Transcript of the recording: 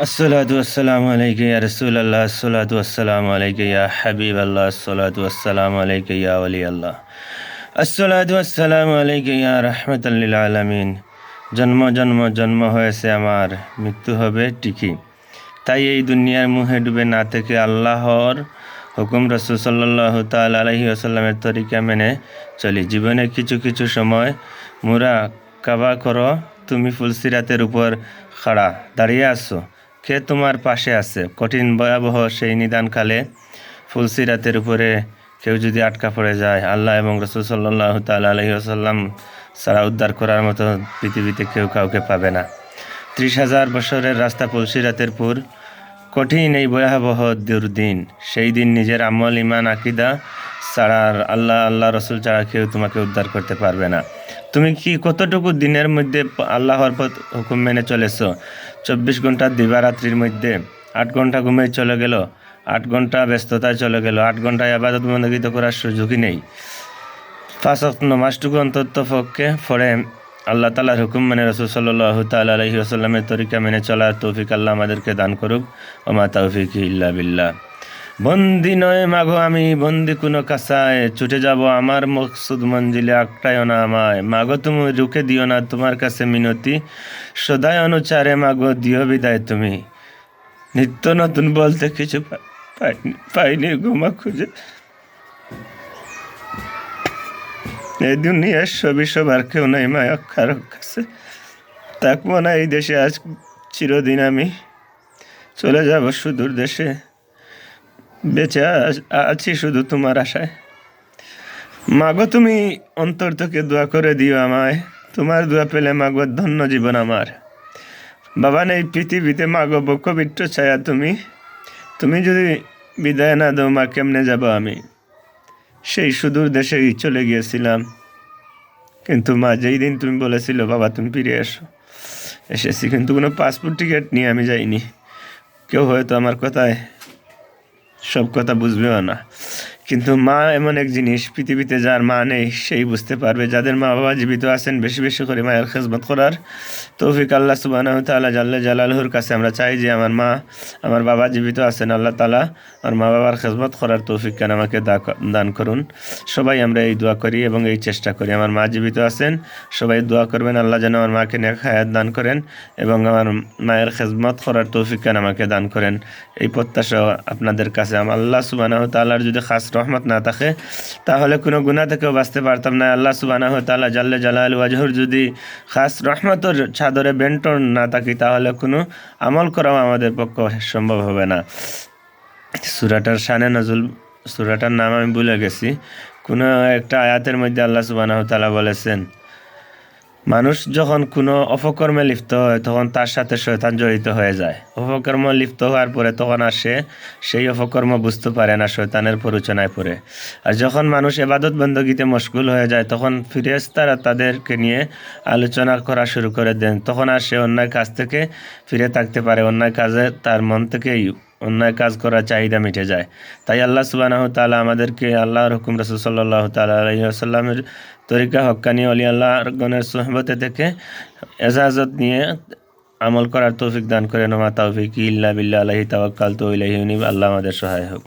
আসসালাতু আসসালামু আলাইকা ইয়া রাসূলুল্লাহ আসসালাতু আসসালামু আলাইকা ইয়া হাবিবাল্লাহ আসসালাতু আসসালামু আলাইকা ইয়া ওয়ালিয়াল্লাহ আসসালাতু আসসালামু আলাইকা ইয়া রাহমাতাল লিল আলামিন। জন্ম জন্ম জন্ম হয়েছে আমার, মৃত্যু হবে ঠিকই। তাই এই দুনিয়ার মুহে ডুবে না থেকে আল্লাহর হুকুম রাসূল সাল্লাল্লাহু তাআলা আলাইহি ওয়াসাল্লামের তরিকা মেনে চলি। জীবনে কিছু কিছু সময় মুরাকাবা করো। তুমি ফুলসিরাতের উপর খাড়া দাঁড়িয়ে আছো, কে তোমার পাশে আছে? কঠিন ভয়াবহ সেই নিদানকালে ফুলসিরাতের উপরে কেউ যদি আটকা পড়ে যায়, আল্লাহ এবং রাসূল সাল্লাল্লাহু তাআলা আলাইহি ওয়াসাল্লাম ছাড়া উদ্ধার করার মতো পৃথিবীতে কেউ কাউকে পাবে না। 30,000 বছরের রাস্তা ফুলসিরাতের পুর, কঠিন এই ভয়াবহ দুর্দিন। সেই দিন নিজের আমল ইমান আকিদা ছাড়া আর আল্লাহ রসুল ছাড়া কেউ তোমাকে উদ্ধার করতে পারবে না। তুমি কি কতটুকু দিনের মধ্যে আল্লাহর হুকুম মেনে চলেছ? 24 ঘন্টা দিবারাত্রির মধ্যে 8 ঘন্টা ঘুমে চলে গেল, 8 ঘন্টা ব্যস্ততায় চলে গেল, 8 ঘন্টায় ইবাদত বন্দী করার সুযোগই নেই। 5 ওয়াক্ত নামাজটুকু অন্তত পক্ষে পড়ে আল্লাহ তাআলার হুকুম মেনে রাসূল সাল্লাল্লাহু তাআলা আলাইহি ওয়াসাল্লামের তরিকা মেনে চলার তৌফিক আল্লাহ আমাদেরকে দান করুক। ওমা তাওফিকি ইল্লা বিল্লাহ। বন্দি নয় মাগো আমি, বন্দি কোনো কাছায়, ছুটে যাব আমার মকসুদ মঞ্জিলে, আটকায়ও না আমায় মাগো, তুমি রুখে দিও না, তোমার কাছে মিনতি সদায় অনুচারে মাগো, দিও বিদায় তুমি। নিত্য নতুন বলতে কিছু পাইনি ঘুমা খুঁজে, এই দুনিয়ার ছবি সবার কেউ নাই মায়া কারো কাছে, থাকবো না এই দেশে আজ চিরদিন আমি, চলে যাব সুদূর দেশে, বেঁচে আছি শুধু তোমার আশায়। মাগো তুমি অন্তর থেকে দোয়া করে দিও আমায়, তোমার দোয়া পেলে মাগো ধন্য জীবন আমার। বাবা নেই পৃথিবীতে মাগো বক্ষবিট্ট ছায়া তুমি, তুমি যদি বিদায় না দাও মা কেমনে যাব আমি। সেই সুদূর দেশেই চলে গিয়েছিলাম, কিন্তু মা যেই দিন তুমি বলেছিল বাবা তুমি ফিরে এসো, এসেছি, কিন্তু কোনো পাসপোর্ট টিকিট নিয়ে আমি যাইনি। কেউ হয়তো আমার কথায় সব কথা বুঝবেও না, কিন্তু মা এমন এক জিনিস, পৃথিবীতে যার মা নেই সেই বুঝতে পারবে। যাদের মা বাবা জীবিত আছেন বেশি বেশি করে মায়ের খেদমত করার তৌফিক আল্লাহ সুবহানাহু তাআলা জাল্লা জালালুর কাছে আমরা চাই যে আমার মা আমার বাবা জীবিত আছেন, আল্লাহ তাআলা আমার মা বাবার খেদমত করার তৌফিক কেন আমাকে দান করুন। সবাই আমরা এই দোয়া করি এবং এই চেষ্টা করি। আমার মা জীবিত আছেন, সবাই দোয়া করবেন আল্লাহ যেন আমার মাকে নেক হায়াত দান করেন এবং আমার মায়ের খেদমত করার তৌফিক কেন আমাকে দান করেন। এই প্রত্যাশা আপনাদের কাছে। আল্লাহ সুবহানাহু তাআলার যদি খাস রহমত না থাকে তাহলে কোনো গুনাহ থেকেও বাঁচতে পারতাম না। আল্লাহ সুবহানাহু তাআলা জাল্লা জালালুহু ওয়াজহুর যদি খাস রহমতের চাদরে বেন্টন না থাকি তাহলে কোনো আমল করাও আমাদের পক্ষে সম্ভব হবে না। সূরাটার শানে নজুল, সূরাটার নাম আমি ভুলে গেছি। কোনো একটা আয়াতের মধ্যে আল্লাহ সুবহানাহু তাআলা বলেছেন, মানুষ যখন কোনো অপকর্মে লিপ্ত হয় তখন তার সাথে শয়তান জড়িত হয়ে যায়। অপকর্ম লিপ্ত হওয়ার পরে তখন আর সেই অপকর্ম বুঝতে পারে না, শয়তানের প্ররোচনায় পড়ে। আর যখন মানুষ ইবাদত বندگিতে মশগুল হয়ে যায় তখন ফেরেশতারা তাদেরকে নিয়ে আলোচনা করা শুরু করে দেন, তখন আর সে অন্যায় কাজ থেকে ফিরে থাকতে পারে, অন্যায় কাজে তার মন থেকেই অন্যায় কাজ করার চাহিদা মিটে যায়। তাই আল্লাহ সুবহানাহু তাআলা আমাদেরকে আল্লাহর হুকুম রাসূল সাল্লাল্লাহু তাআলা আলাইহি ওয়াসাল্লামের তরিকা হক্কানি ওলি আল্লাহগণের সুহবতে থেকে এজাজত নিয়ে আমল করার তৌফিক দান করেন। ওমা তাওফিকি ইল্লা বিল্লাহ, আলাইহি তাওয়াক্কালতু ওয়া ইলাইহি উনীব। আল্লাহ আমাদের সহায় হোক।